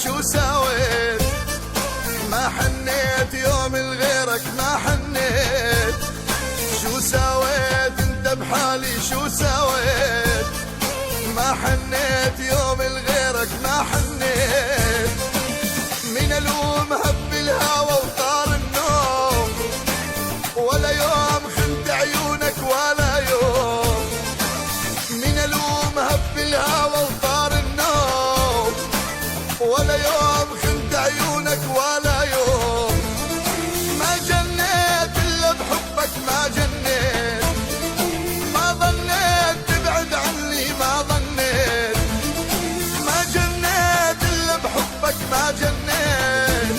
شو سويت؟ ما حنيت يوم لغيرك ما حنيت. شو سويت انت بحالي شو سويت؟ ما حنيت يوم لغيرك ما حنيت. من الوم هب الهوى وطار النوم، ولا يوم خنت عيونك ولا يوم. من الوم هب الهوى وطار النوم، ولا يوم خنت عيونك ولا يوم. ما جنيت الا بحبك ما جنيت، ما ظنيت تبعد عني ما ظنيت. ما جنيت الا بحبك ما جنيت،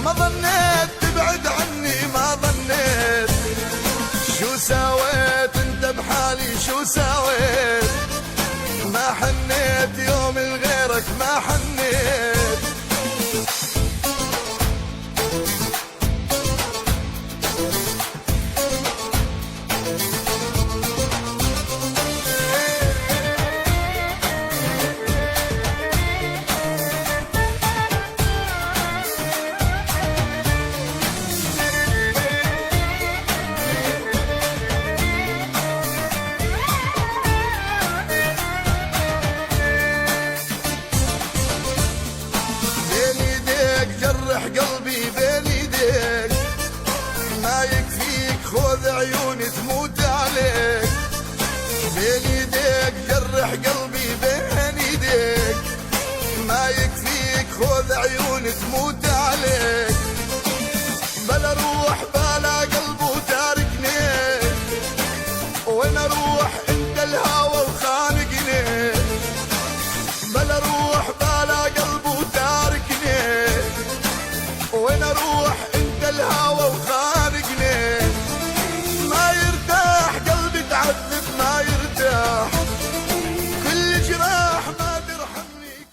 ما ظنيت تبعد عني ما ظنيت. شو سويت انت بحالي شو سويت؟ ما حنيت يوم لغيرك ما حنيت. جرح قلبي بين ايديك، ما يكفيك خذ عيوني تموت عليك. بين ايديك جرح قلبي بين ايديك، ما يكفيك خذ عيوني تموت